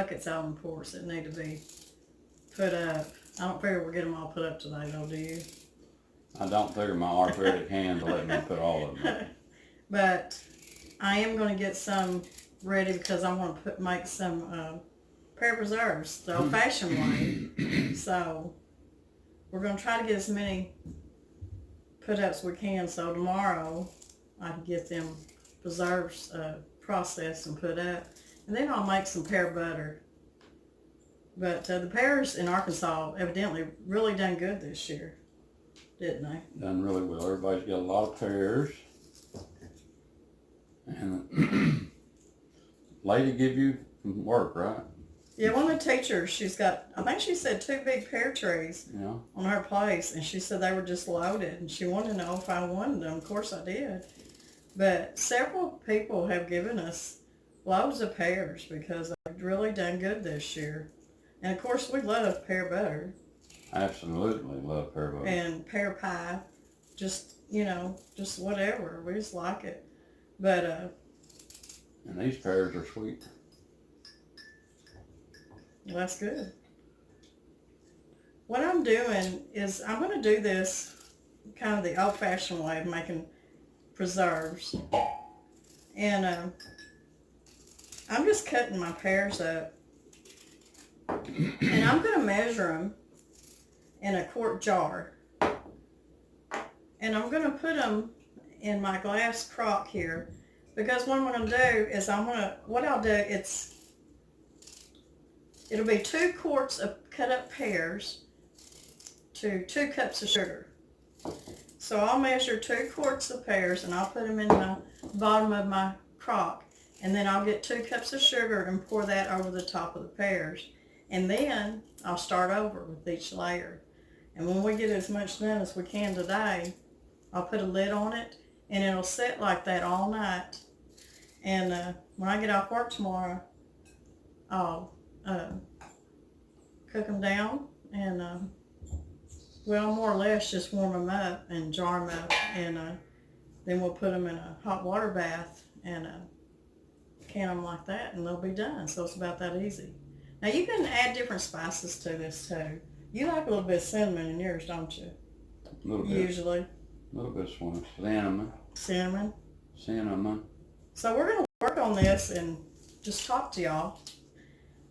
buckets out on the porch that need to be put up. I don't figure we'll get them all put up today, though, do you? I don't figure my arthritic hands will let me put all of them up. But I am going to get some ready because I want to make some pear preserves the old-fashioned way. So we're going to try to get as many put up as we can. So tomorrow I can get them preserves processed and put up. And then I'll make some pear butter. But the pears in Arkansas evidently really done good this year, didn't they? Done really well. Everybody's got a lot of pears. And lady give you some work, right? Yeah, one of the teachers, she's got, I think she said 2 big pear trees Yeah. on her place, and she said they were just loaded, and she wanted to know if I wanted them. Of course I did. But several people have given us loads of pears because they've really done good this year. And of course we love pear butter. Absolutely love pear butter. And pear pie, just, you know, just whatever. We just like it. But, and these pears are sweet. well, that's good. What I'm doing is I'm going to do this kind of the old-fashioned way of making preserves. And I'm just cutting my pears up. And I'm going to measure them in a quart jar. And I'm going to put them in my glass crock here. Because what I'm going to do is what I'll do, it'll be 2 quarts of cut up pears to 2 cups of sugar. So I'll measure 2 quarts of pears and I'll put them in the bottom of my crock. And then I'll get 2 cups of sugar and pour that over the top of the pears. And then I'll start over with each layer. And when we get as much done as we can today, I'll put a lid on it and it'll sit like that all night. And when I get off work tomorrow, I'll cook them down and, well, more or less just warm them up and jar them up. And then we'll put them in a hot water bath and can them like that and they'll be done. So it's about that easy. Now you can add different spices to this too. You like a little bit of cinnamon in yours, don't you? A little bit. Usually. A little bit of cinnamon. Cinnamon. Cinnamon. So we're going to work on this and just talk to y'all.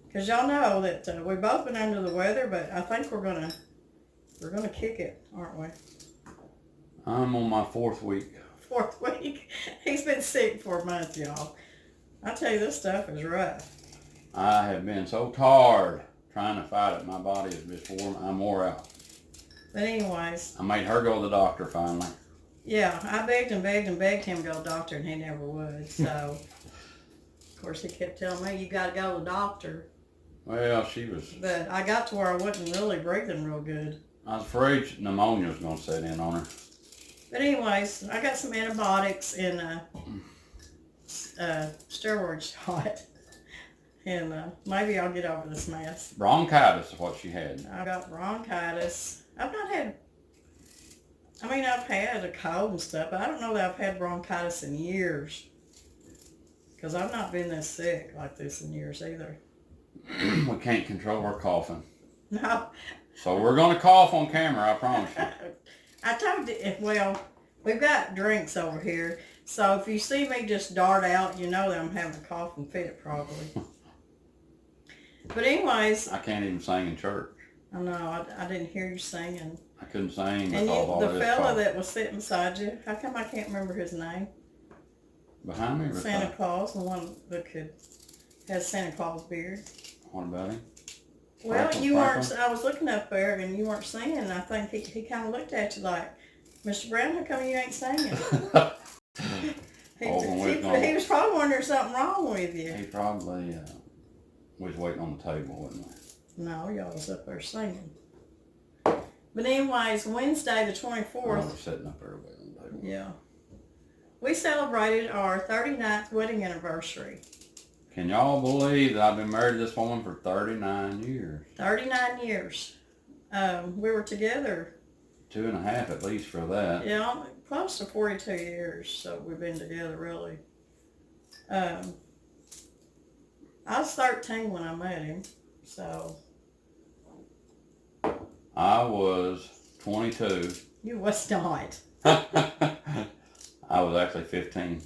Because y'all know that we've both been under the weather, but I think we're gonna kick it, aren't we? I'm on my 4th week. 4th week. He's been sick for a month, y'all. I tell you, this stuff is rough. I have been so tired trying to fight it. My body is just I'm wore out. But anyways. I made her go to the doctor finally. Yeah, I begged him to go to the doctor and he never would. So, of course, he kept telling me, you got to go to the doctor. Well, she was... But I got to where I wasn't really breathing real good. I was afraid pneumonia was going to set in on her. But anyways, I got some antibiotics and steroid shot. And maybe I'll get over this mess. Bronchitis is what she had. I got bronchitis. I've had a cold and stuff, but I don't know that I've had bronchitis in years. Because I've not been this sick like this in years either. We can't control her coughing. No. So we're going to cough on camera, I promise you. I told you, well, we've got drinks over here. So if you see me just dart out, you know that I'm having a coughing fit probably. But anyways. I can't even sing in church. I know, I didn't hear you singing. I couldn't sing And with all the this fella cough. that was sitting beside you, how come I can't remember his name? Behind me? Santa Claus, the one that has Santa Claus beard. What about him? Well, Franklin, you weren't, Franklin? I was looking up there and you weren't singing, and I think he kind of looked at you like, Mr. Brown, how come you ain't singing? He was probably wondering something wrong with you. He probably was waiting on the table, wasn't he? No, y'all was up there singing. But anyways, Wednesday the 24th. I was sitting up there waiting on the table. Yeah. We celebrated our 39th wedding anniversary. Can y'all believe that I've been married to this woman for 39 years? 39 years. We were together. 2.5 at least for that. Yeah, close to 42 years, so we've been together really. I was 13 when I met him, so. I was 22. You was not. I was actually 15.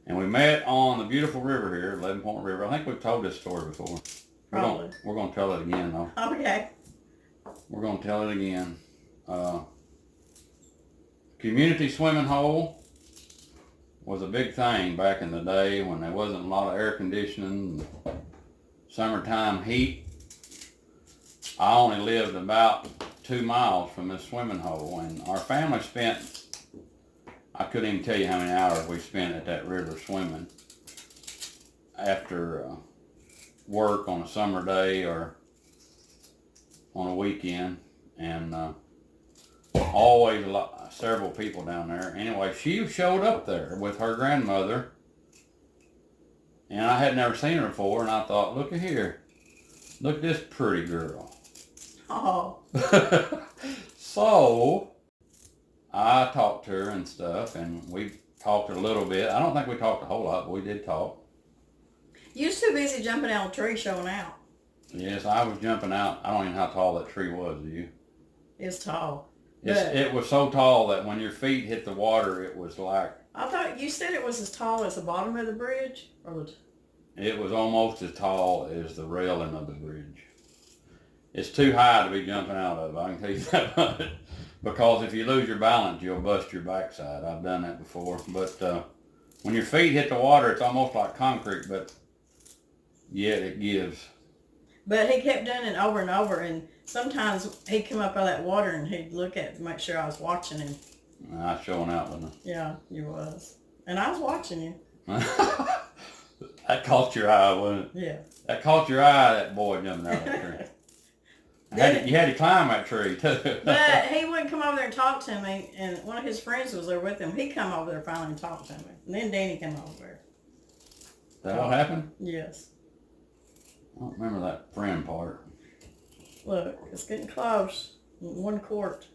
And we met on the beautiful river here, 11 Point River. I think we've told this story before. Probably. We're gonna tell it again though. Okay. We're gonna tell it again. Community swimming hole was a big thing back in the day when there wasn't a lot of air conditioning, summertime heat. I only lived about 2 miles from this swimming hole, and our family spent, I couldn't even tell you how many hours we spent at that river swimming after work on a summer day or on a weekend, and always several people down there. Anyway, she showed up there with her grandmother, and I had never seen her before, and I thought, look at here, look at this pretty girl. Oh. So I talked to her and stuff, and we talked a little bit. I don't think we talked a whole lot, but we did talk. You was too busy jumping out of the tree showing out. Yes, I was jumping out. I don't even know how tall that tree was, do you? It's tall. It was so tall that when your feet hit the water, it was like... I thought you said it was as tall as the bottom of the bridge? It was almost as tall as the railing of the bridge. It's too high to be jumping out of, I can tell you that much. Because if you lose your balance, you'll bust your backside. I've done that before. But when your feet hit the water, it's almost like concrete, but yet it gives. But he kept doing it over and over, and sometimes he'd come up out of that water and he'd look at to make sure I was watching him. I was showing out, wasn't I? Yeah, you was. And I was watching you. That caught your eye, wasn't it? Yeah. That caught your eye, that boy jumping out of that tree. You had to climb that tree, too. But he wouldn't come over there and talk to me, and one of his friends was there with him. He come over there finally and talked to me. And then Danny came over there. Is that what happened? Yes. I don't remember that friend part. Look, it's getting close. 1 quart.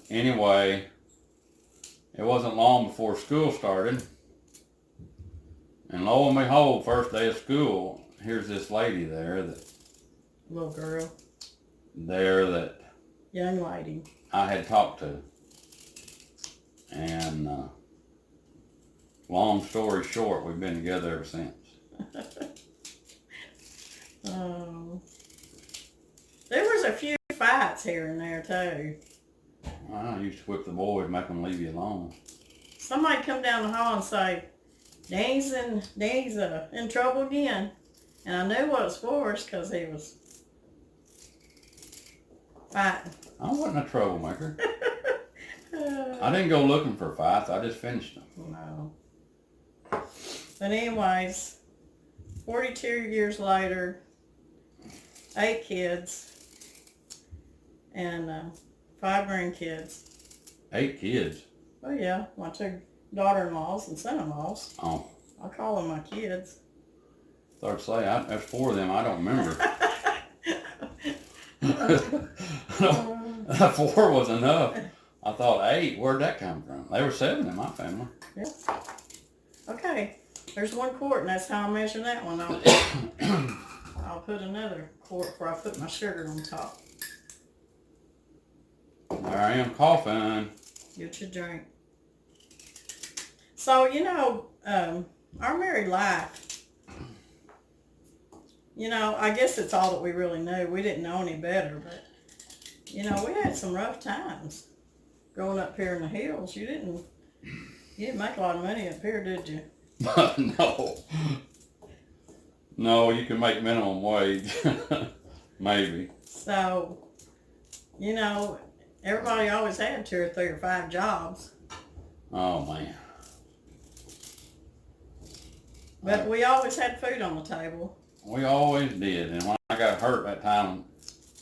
Anyway, it wasn't long before school started. And lo and behold, first day of school, here's this lady there Little girl. that Young lady. I had talked to. And long story short, we've been together ever since. There was a few fights here and there too. I used to whip the boys, make them leave you alone. Somebody come down the hall and say, Danny's in trouble again. And I knew what it was for because he was fighting. I wasn't a troublemaker. I didn't go looking for fights. I just finished them. No. But anyways, 42 years later, 8 kids, and 5 grandkids. 8 kids? Oh yeah, my 2 daughter-in-laws and son-in-laws. Oh. I call them my kids. Thought to say, there's 4 of them I don't remember. 4 was enough. I thought 8, where'd that come from? There were 7 in my family. Yeah. Okay, there's 1 quart, and that's how I measure that one. I'll put another quart where I put my sugar on top. There I am coughing. Get your drink. So, our married life, I guess it's all that we really knew. We didn't know any better, but, we had some rough times growing up here in the hills. You didn't make a lot of money up here, did you? No. No, you can make minimum wage. Maybe. So, everybody always had 2 or 3 or 5 jobs. Oh, man. But we always had food on the table. We always did. And when I got hurt that time,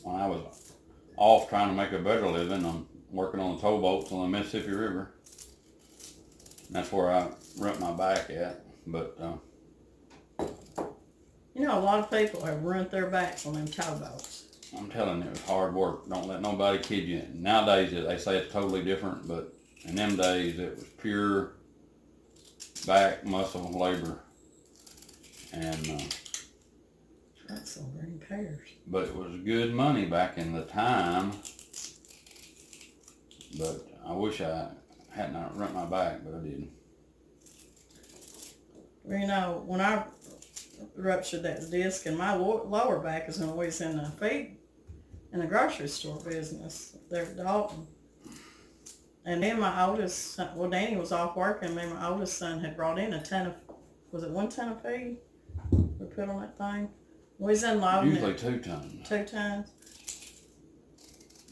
when I was off trying to make a better living, I'm working on the towboats on the Mississippi River. That's where I rubbed my back at. But, a lot of people have ruined their backs on them towboats. I'm telling you, it was hard work. Don't let nobody kid you. Nowadays, they say it's totally different, but in them days, it was pure back muscle labor. And That's some green pears. but it was good money back in the time. But I wish I hadn't rent my back, but I didn't. Well, you know, when I ruptured that disc, and my lower back is always in the grocery store business there at Dalton. And then my oldest son, well, Danny was off working, and then my oldest son had brought in a ton of, was it 1 ton of feed we put on that thing? We was unloading Usually it 2 tons. 2 tons.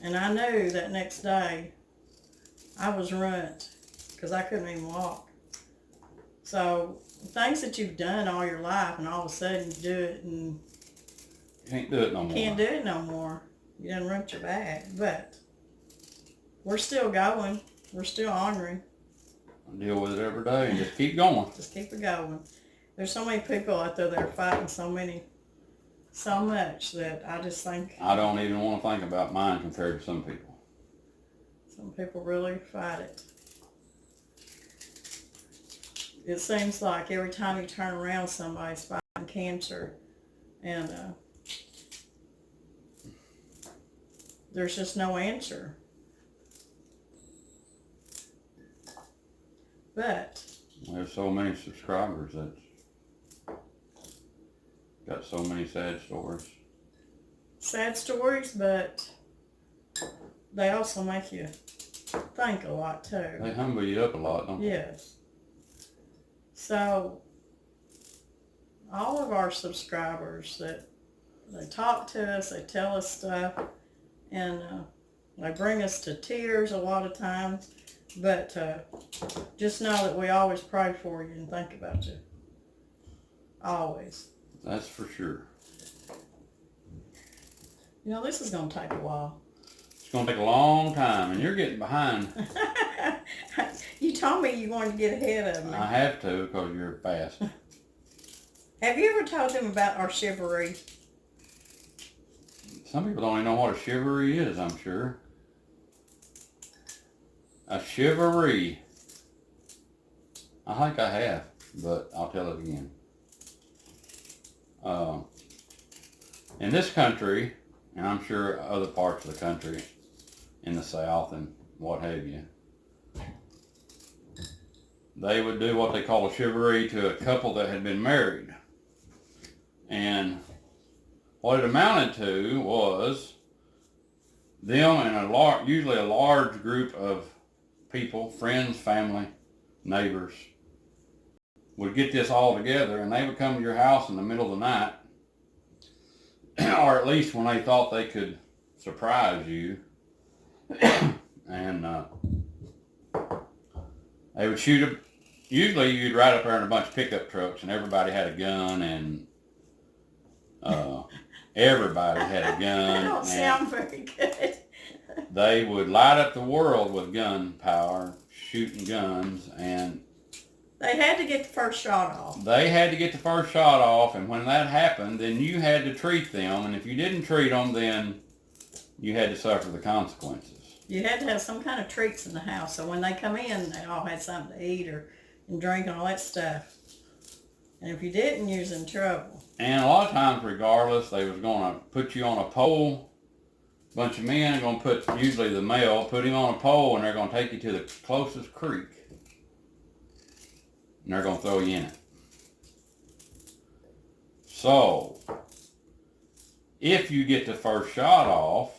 And I knew that next day I was ruined because I couldn't even walk. So things that you've done all your life, and all of a sudden you do it and Can't do it no more. can't do it no more. You done rumped your back, but we're still going. We're still honoring. I deal with it every day and just keep going. Just keep it going. There's so many people out there that are fighting so much that I just think I don't even want to think about mine compared to some people. some people really fight it. It seems like every time you turn around, somebody's fighting cancer, and there's just no answer. But There's so many subscribers that's got so many sad stories. sad stories, but they also make you think a lot too. They humble you up a lot, don't they? Yes. So, all of our subscribers that they talk to us, they tell us stuff, and they bring us to tears a lot of times, but just know that we always pray for you and think about you. Always. That's for sure. You know, this is going to take a while. It's going to take a long time, and you're getting behind. You told me you wanted to get ahead of me. I have to because you're fast. Have you ever told them about our chivalry? Some people don't even know what a chivalry is, I'm sure. A chivalry. I think I have, but I'll tell it again. In this country, and I'm sure other parts of the country, in the South and what have you, they would do what they call a chivalry to a couple that had been married. And what it amounted to was them and usually a large group of people, friends, family, neighbors, would get this all together, and they would come to your house in the middle of the night, or at least when they thought they could surprise you, and they would shoot usually you'd ride up there in a bunch of pickup trucks, and everybody had a gun, and everybody had a gun. That don't sound very good. They would light up the world with gun power, shooting guns, and They had to get the first shot off. they had to get the first shot off, and when that happened, then you had to treat them, and if you didn't treat them, then you had to suffer the consequences. You had to have some kind of treats in the house, so when they come in, they all had something to eat and drink and all that stuff. And if you didn't, you was in trouble. And a lot of times, regardless, they was going to put you on a pole. A bunch of men are going to put, usually the male, put him on a pole, and they're going to take you to the closest creek. And they're going to throw you in it. So, if you get the first shot off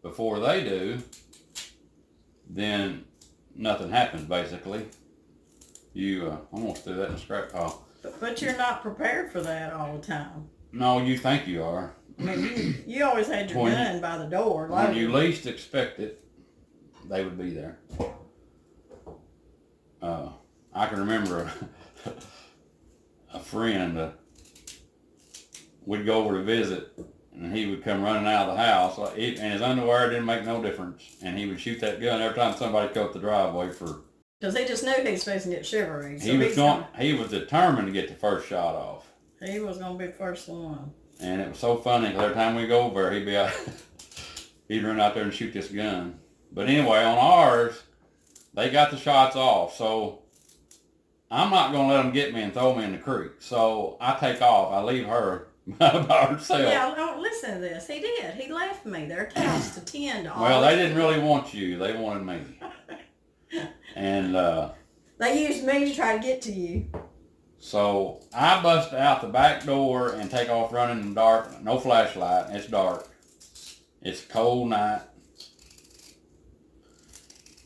before they do, then nothing happens, basically. You almost threw that in the scrap pile. But you're not prepared for that all the time. No, you think you are. I mean, you always had your gun by the door. When you least expect it, they would be there. I can remember a friend, we'd go over to visit, and he would come running out of the house, and his underwear didn't make no difference, and he would shoot that gun every time somebody come up the driveway for... Because he just knew he was supposed to get chivalry. So he was determined to get the first shot off. He was going to be the first one. And it was so funny, because every time we go over there, he'd be out, he'd run out there and shoot this gun. But anyway, on ours, they got the shots off, so I'm not going to let them get me and throw me in the creek. So I take off. I leave her by herself. Yeah, don't listen to this. He did. He left me. There at the house to tend to all Well, they this. didn't really want you. They wanted me. And They used me to try to get to you. so I bust out the back door and take off running in the dark. No flashlight. It's dark. It's a cold night.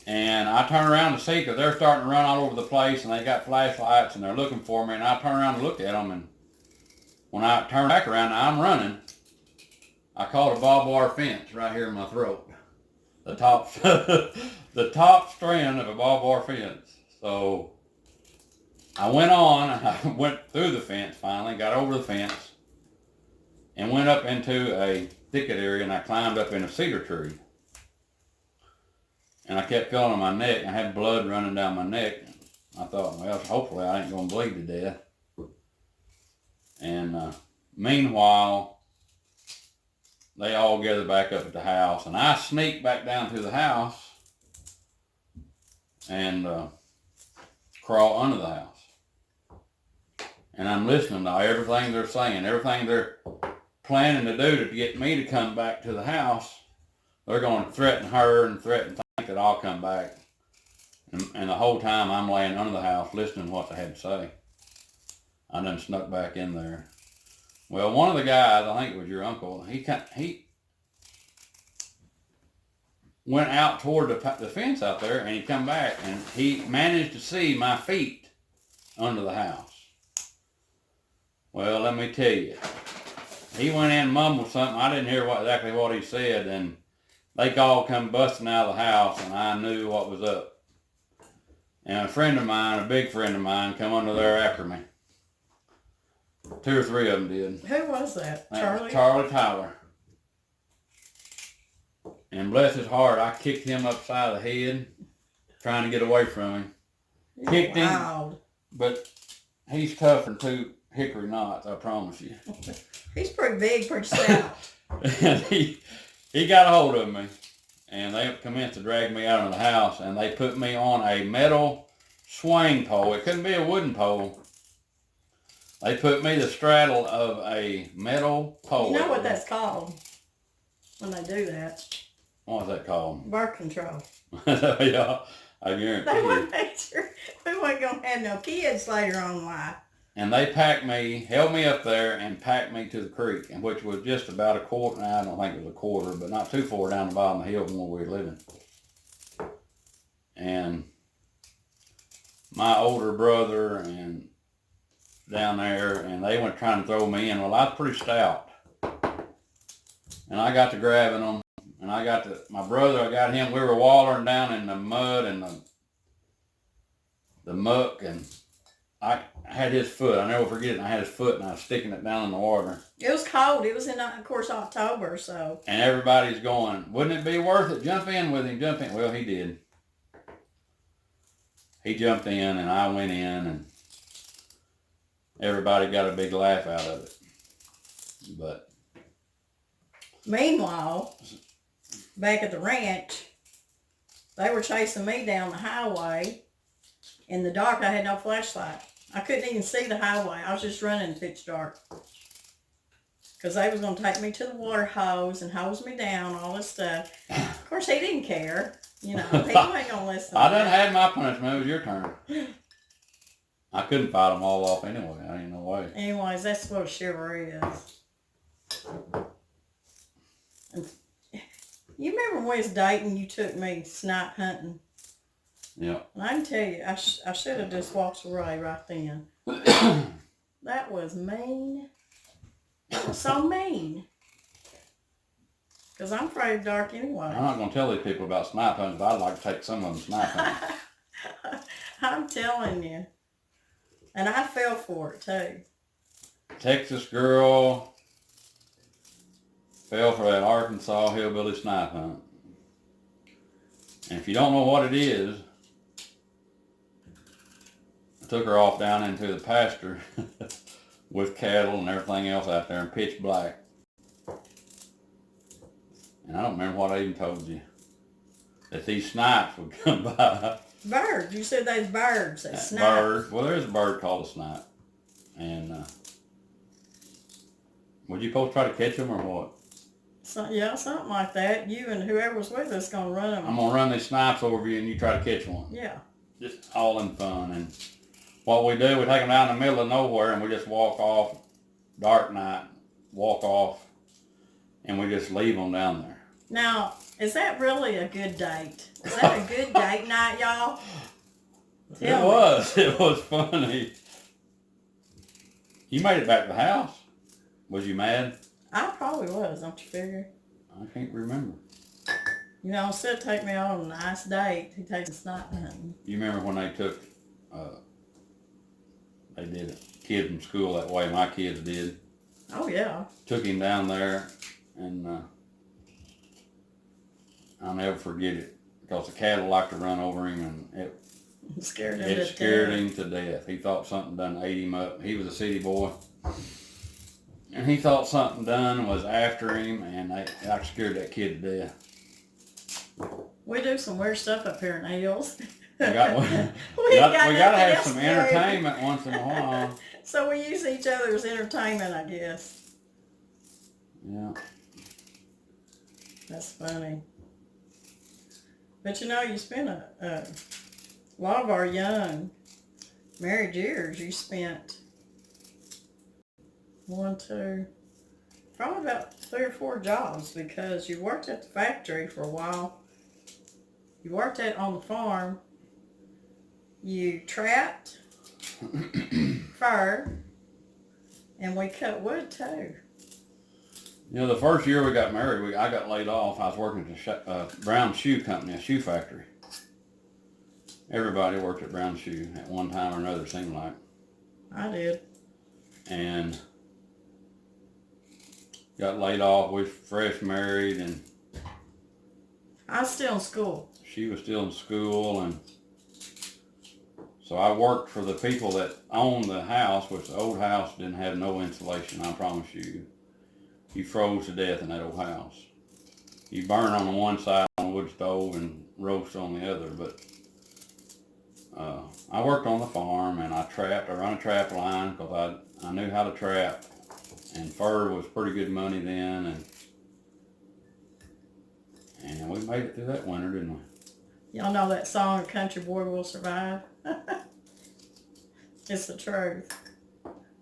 And I turn around to see because they're starting to run all over the place and they got flashlights and they're looking for me. And I turn around to look at them. And when I turn back around, I'm running. I caught a barbed wire fence right here in my throat. The top, the top strand of a barbed wire fence. So I went on, and I went through the fence finally, got over the fence, and went up into a thicket area, and I climbed up in a cedar tree. And I kept feeling on my neck. I had blood running down my neck. I thought, well, hopefully I ain't going to bleed to death. And meanwhile, they all gathered back up at the house, and I sneaked back down to the house and crawl under the house. And I'm listening to everything they're saying, everything they're planning to do to get me to come back to the house. They're going to threaten her and threaten think that I'll come back. And the whole time I'm laying under the house listening to what they had to say. I done snuck back in there. Well, one of the guys, I think it was your uncle, he went out toward the fence out there, and he come back, and he managed to see my feet under the house. Well, let me tell you, he went in and mumbled something. I didn't hear exactly what he said, and they all come busting out of the house, and I knew what was up. And a friend of mine, a big friend of mine, come under there after me. 2 or 3 of them did. Who was that? Charlie? Charlie Tyler. And bless his heart, I kicked him upside the head, trying to get away from him. Kicked him, but he's tougher than 2 hickory knots, I promise you. He's pretty big, pretty stout. And he got a hold of me, and they commenced to drag me out of the house, and they put me on a metal swing pole. It couldn't be a wooden pole. They put me the straddle of a metal pole. You know what that's called when they do that? What was that called? Birth control. Yeah, I guarantee They you. want to make sure we weren't going to have no kids later on life. And they packed me, held me up there, and packed me to the creek, and which was just about a quarter. I don't think it was a quarter, but not too far down the bottom of the hill from where we were living. And my older brother and down there, and they went trying to throw me in. Well, I was pretty stout, and I got to grabbing them, and I got my brother. I got him. We were wallering down in the mud and the muck, and I had his foot. I never forget it. I had his foot, and I was sticking it down in the water. It was cold. It was in, of course, October, so. And everybody's going, wouldn't it be worth it? Jump in with him, jump in. Well, he did. He jumped in, and I went in, and everybody got a big laugh out of it. But meanwhile, back at the ranch, they were chasing me down the highway. In the dark, I had no flashlight. I couldn't even see the highway. I was just running pitch dark. Because they was going to take me to the water hose and hose me down, all this stuff. Of course, he didn't care. You know, he wasn't going to listen. I done had my punishment. It was your turn. I couldn't fight them all off anyway. I ain't no way. Anyways, that's what a shiver is. And you remember when we was dating, you took me snipe hunting? Yeah. And I can tell you, I should have just walked away right then. That was mean. It was so mean. Because I'm afraid of dark anyway. I'm not going to tell these people about snipe hunting, but I'd like to take some of them snipe hunting. I'm telling you. And I fell for it too. Texas girl fell for that Arkansas hillbilly snipe hunt. And if you don't know what it is, I took her off down into the pasture with cattle and everything else out there in pitch black. And I don't remember what I even told you. That these snipes would come by Birds. You said they's birds. They snipe. Bird. Well, there's a bird called a snipe. And was you supposed to try to catch them or what? So, yeah, something like that. You and whoever's with us gonna run them. I'm gonna run these snipes over you and you try to catch one. Yeah. Just all in fun. And what we do, we take them down in the middle of nowhere and we just walk off, dark night, walk off, and we just leave them down there. Now, is that really a good date? Is that a good date night, y'all? It was. It was funny. You made it back to the house. Was you mad? I probably was, don't you figure? I can't remember. You know, instead of take me on a nice date, he takes a snipe hunting. You remember when they took, they did it, kid from school that way, my kids did. Oh, yeah. Took him down there, and I'll never forget it, because the cattle liked to run over him, and it scared him to death. He thought something done ate him up. He was a city boy, and he thought something done was after him, and I scared that kid to death. We do some weird stuff up here in the hills. We gotta have some entertainment once in a while. So we use each other as entertainment, I guess. Yeah. That's funny. But you know, you spent a lot of our young married years, you spent probably about 3 or 4 jobs, because you worked at the factory for a while. You worked on the farm. You trapped fur, and we cut wood too. You know, the first year we got married, I got laid off. I was working at the Brown Shoe Company, a shoe factory. Everybody worked at Brown Shoe at one time or another, it seemed like. I did. And got laid off. We were fresh married, and I was still in school. She was still in school, and so I worked for the people that owned the house, which the old house didn't have no insulation, I promise you. You froze to death in that old house. You burn on the one side on a wood stove and roast on the other, but I worked on the farm, and I run a trap line, because I knew how to trap, and fur was pretty good money then, and we made it through that winter, didn't we? Y'all know that song, Country Boy Will Survive? It's the truth.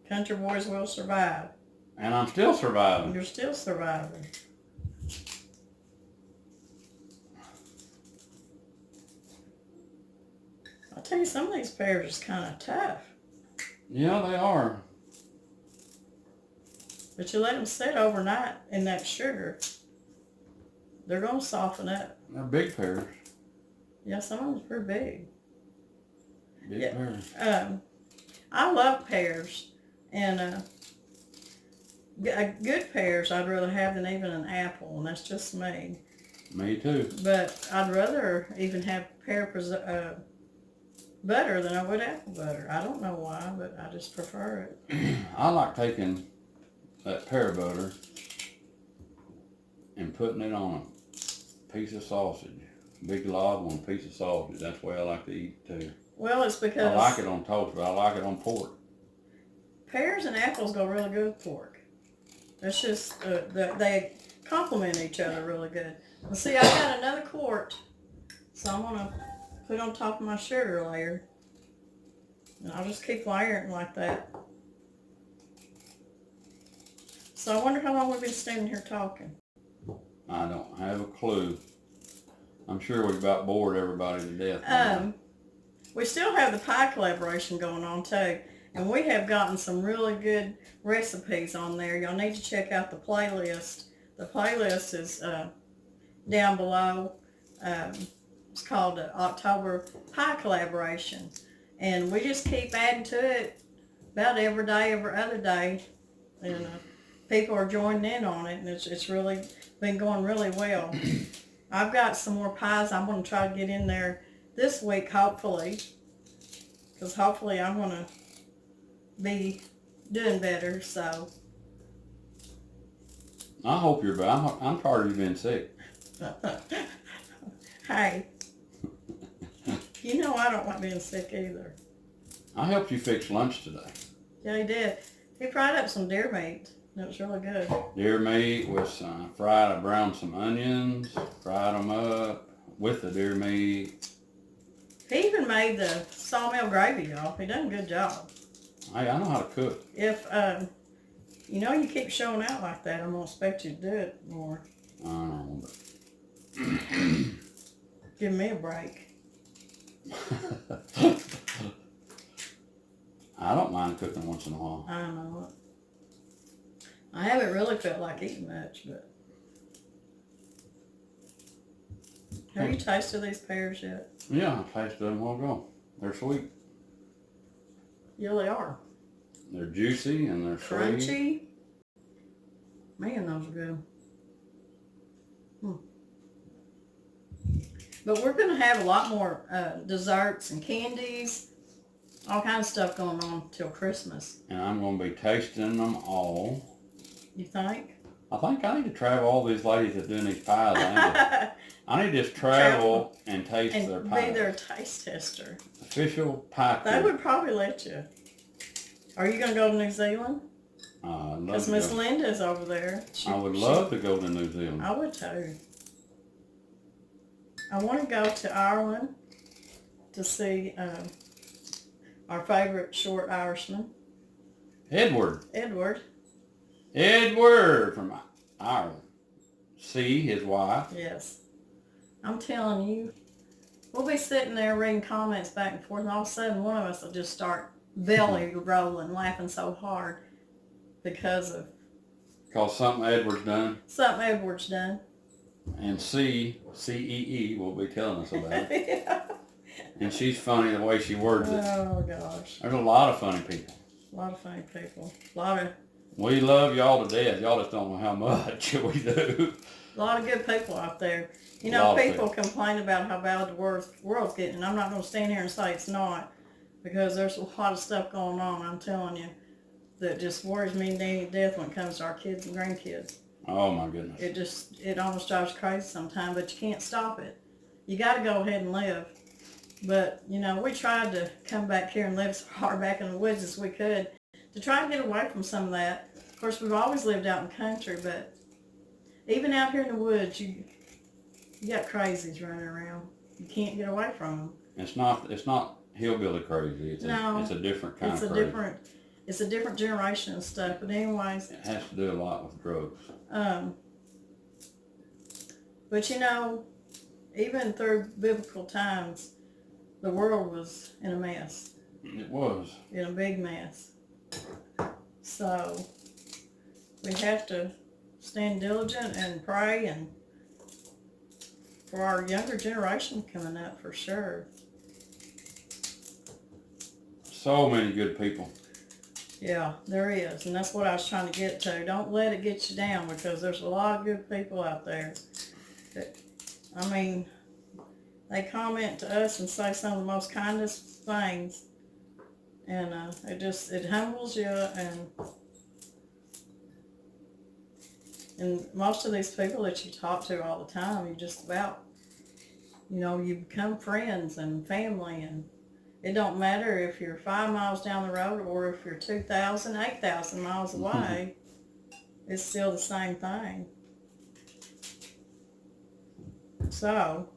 Country boys will survive. And I'm still surviving. You're still surviving. I'll tell you, some of these pears is kind of tough. Yeah, they are. But you let them sit overnight in that sugar, they're going to soften up. They're big pears. Yeah, some of them's pretty big. Big pears. I love pears, and good pears I'd rather have than even an apple, and that's just me. Me too. But I'd rather even have pear butter than I would apple butter. I don't know why, but I just prefer it. I like taking that pear butter and putting it on a piece of sausage. Big log on a piece of sausage. That's the way I like to eat too. Well, it's because I like it on toast, but I like it on pork. Pears and apples go really good with pork. That's just, they complement each other really good. Well, see, I got another quart, so I'm going to put on top of my sugar layer. And I'll just keep layering like that. So I wonder how long we've been standing here talking. I don't have a clue. I'm sure we've about bored everybody to death. We still have the pie collaboration going on too. And we have gotten some really good recipes on there. Y'all need to check out the playlist. The playlist is down below. It's called the October Pie Collaboration. And we just keep adding to it about every day, every other day. And people are joining in on it, and it's really been going really well. I've got some more pies I'm going to try to get in there this week, hopefully. Because hopefully I'm going to be doing better, so. I hope you're better. I'm tired of you being sick. Hey, You know I don't like being sick either. I helped you fix lunch today. Yeah, he did. He fried up some deer meat. It was really good. Deer meat with some fried. I browned some onions, fried them up with the deer meat. He even made the sawmill gravy, y'all. He done a good job. Hey, I know how to cook. If you know you keep showing out like that, I'm gonna expect you to do it more. I don't know, Give me a break. but I don't mind cooking once in a while. I know it. I haven't really felt like eating much, but have you tasted these pears yet? Yeah, I tasted them a while ago. They're sweet. Yeah, they are. They're juicy and they're sweet. Crunchy. Man, those are good. But we're going to have a lot more desserts and candies, all kinds of stuff going on till Christmas. And I'm going to be tasting them all. You think? I think I need to travel all these ladies that doing these pies. I need to just travel and taste their And pies. be their taste tester. Official pie They cook. would probably let you. Are you going to go to New Zealand? I'd love Because to Miss go. Linda's over there. I would love to go to New Zealand. I would too. I want to go to Ireland to see our favorite short Irishman, Edward Edward. from Ireland. See his wife. Yes. I'm telling you, we'll be sitting there reading comments back and forth, and all of a sudden one of us will just start belly rolling, laughing so hard because of Because something Edward's done. something Edward's done. And C-E-E will be telling us about it. Yeah. And she's funny the way she words it. Oh, gosh. There's a lot of funny people. A lot of funny people. A lot of We love y'all to death. Y'all just don't know how much we do. A lot of good people out there. You A know, lot of people complain about how bad the world's getting, and I'm not going to stand here and say it's not, because there's a lot of stuff going on, I'm telling you, that just worries me to death when it comes to our kids and grandkids. Oh my goodness. It almost drives you crazy sometimes, but you can't stop it. You got to go ahead and live. But, you know, we tried to come back here and live as far back in the woods as we could to try to get away from some of that. Of course, we've always lived out in the country, but even out here in the woods, you got crazies running around. You can't get away from them. It's not hillbilly crazy. It's a different kind of crazy. It's a different generation and stuff. But anyways, It has to do a lot with drugs. But you know, even through biblical times, the world was in a mess. It was. In a big mess. So we have to stand diligent and pray, and for our younger generation coming up, for sure. So many good people. Yeah, there is, and that's what I was trying to get to. Don't let it get you down, because there's a lot of good people out there that, I mean, they comment to us and say some of the most kindest things, and it humbles you, and most of these people that you talk to all the time, you just about, you know, you become friends and family, and it don't matter if you're 5 miles down the road or if you're 2,000, 8,000 miles away. It's still the same thing. So,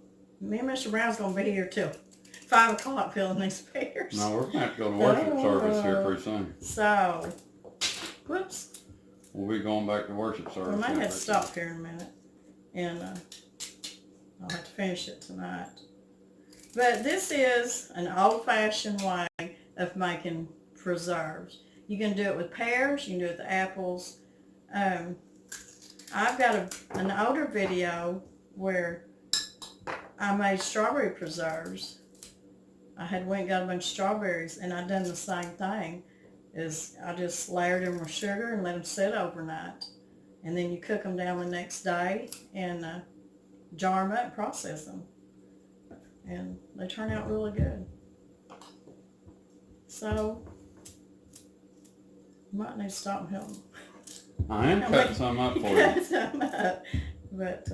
me and Mr. Brown's going to be here till 5 o'clock peeling these pears. No, we're going to have to go to worship service here pretty soon. So, whoops. We'll be going back to worship service. We might have to stop here in a minute. And I'll have to finish it tonight. But this is an old-fashioned way of making preserves. You can do it with pears, you can do it with apples. I've got an older video where I made strawberry preserves. I went and got a bunch of strawberries, and I done the same thing. I just layered them with sugar and let them sit overnight. And then you cook them down the next day and jar them up and process them. And they turn out really good. So, you might need to stop and help them. I am cutting some up for you. Cut some up. But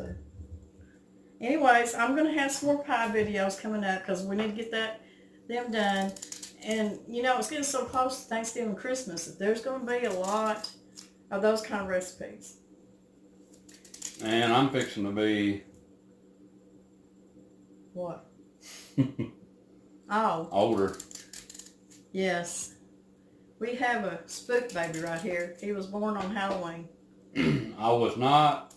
Anyways, I'm going to have some more pie videos coming up because we need to get them done. And, you know, it's getting so close to Thanksgiving and Christmas that there's going to be a lot of those kind of recipes. And I'm fixing to be... What? Oh. Older. Yes. We have a spook baby right here. He was born on Halloween. I was not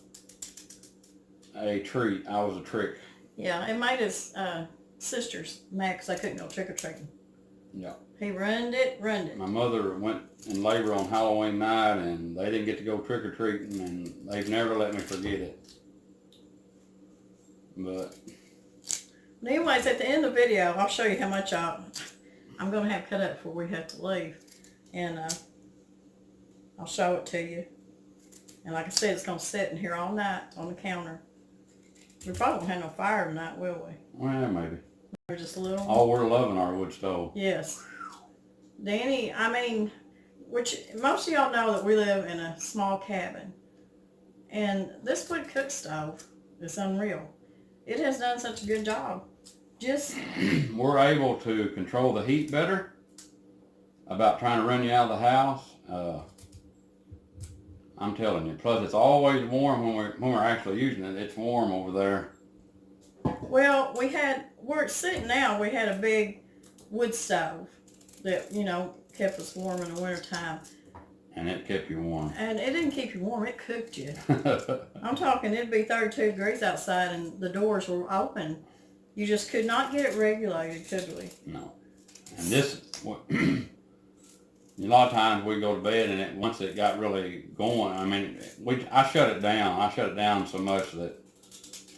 a treat. I was a trick. Yeah, it made his sisters mad because they couldn't go trick-or-treating. Yeah. He ruined it. My mother went in labor on Halloween night, and they didn't get to go trick-or-treating, and they've never let me forget it. But anyways, at the end of the video, I'll show you how much I'm going to have cut up before we have to leave. And I'll show it to you. And like I said, it's going to sit in here all night on the counter. We probably won't have no fire tonight, will we? Well, maybe. Or just a little. Oh, we're loving our wood stove. Yes. Danny, I mean, which most of y'all know that we live in a small cabin. And this wood cook stove is unreal. It has done such a good job. Just we're able to control the heat better about trying to run you out of the house. I'm telling you. Plus, it's always warm when we're actually using it. It's warm over there. Well, where it's sitting now, we had a big wood stove that, you know, kept us warm in the wintertime. And it kept you warm. And it didn't keep you warm, it cooked you. I'm talking, it'd be 32 degrees outside and the doors were open. You just could not get it regulated, could we? No. And this, a lot of times we go to bed and once it got really going, I mean, I shut it down. I shut it down so much that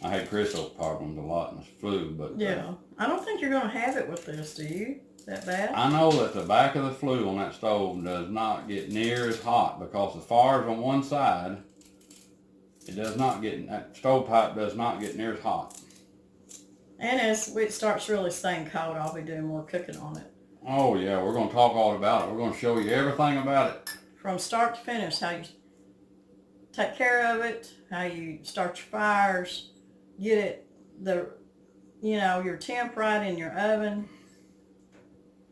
I had crystal problems a lot and the flu. But yeah, I don't think you're going to have it with this, do you? That bad? I know that the back of the flue on that stove does not get near as hot because the fire's on one side. It does not get, that stovepipe does not get near as hot. And as it starts really staying cold, I'll be doing more cooking on it. Oh yeah, we're going to talk all about it. We're going to show you everything about it. From start to finish, how you take care of it, how you start your fires, get it, your temp right in your oven.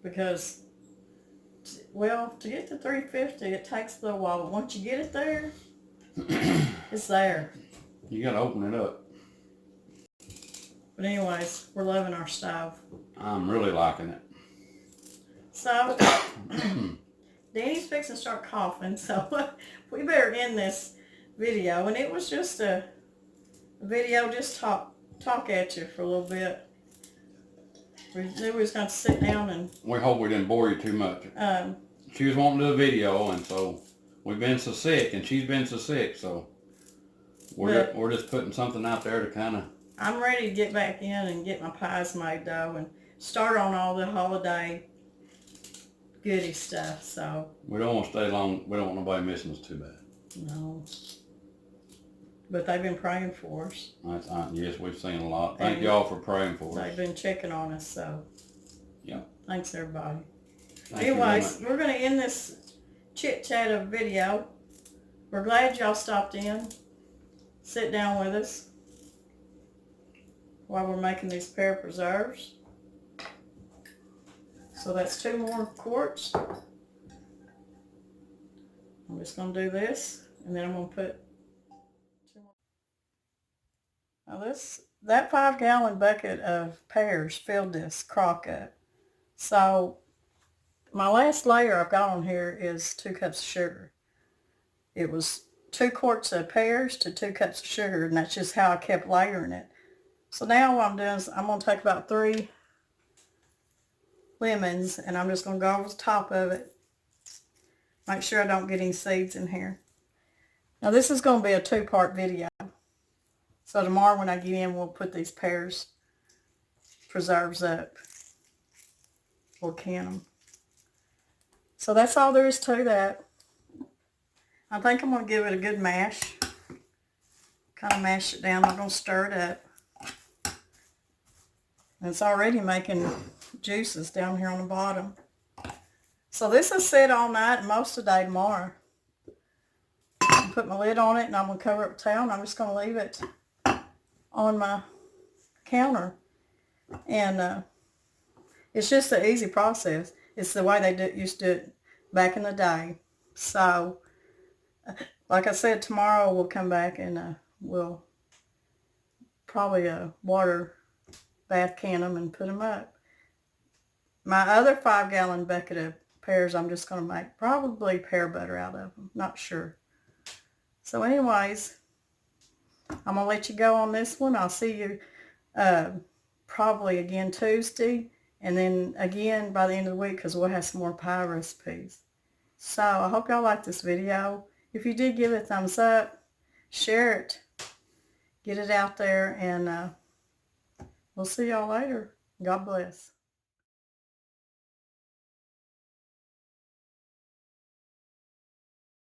Because, well, to get to 350, it takes a little while. But once you get it there, it's there. You got to open it up. But anyways, we're loving our stove. I'm really liking it. So, Danny's fixing to start coughing, so we better end this video. And it was just a video, just talk at you for a little bit. We knew we was going to sit down and... We hope we didn't bore you too much. She was wanting to do a video, and so we've been so sick, and she's been so sick, so we're just putting something out there to kind of... I'm ready to get back in and get my pies made, though, and start on all the holiday goodie stuff, so... We don't want to stay long. We don't want nobody missing us too bad. No. But they've been praying for us. Yes, we've seen a lot. Thank y'all for praying for us. They've been checking on us, so... Yeah. Thanks, everybody. Thank Anyways, we're going to end this chit-chat of video. We're glad y'all stopped in. Sit down with us while we're making these pear preserves. So that's 2 more quarts. I'm just going to do this, and then I'm going to put 2 more. Now that 5-gallon bucket of pears filled this crock up. So my last layer I've got on here is 2 cups of sugar. It was 2 quarts of pears to 2 cups of sugar, and that's just how I kept layering it. So now what I'm doing is I'm going to take about 3 lemons, and I'm just going to go over the top of it. Make sure I don't get any seeds in here. Now this is going to be a 2-part video. So tomorrow when I get in, we'll put these pears preserves up. We'll can them. So that's all there is to that. I think I'm going to give it a good mash. Kind of mash it down. I'm going to stir it up. And it's already making juices down here on the bottom. So this is set all night and most of the day tomorrow. Put my lid on it and I'm going to cover it with a towel and I'm just going to leave it on my counter. And it's just an easy process. It's the way they used to do it back in the day. So, like I said, tomorrow we'll come back and we'll probably water bath can them and put them up. My other 5-gallon bucket of pears, I'm just going to make probably pear butter out of them. Not sure. So anyways, I'm going to let you go on this one. I'll see you probably again Tuesday. And then again by the end of the week, because we'll have some more pie recipes. So I hope y'all liked this video. If you did, give it a thumbs up. Share it. Get it out there. And we'll see y'all later. God bless.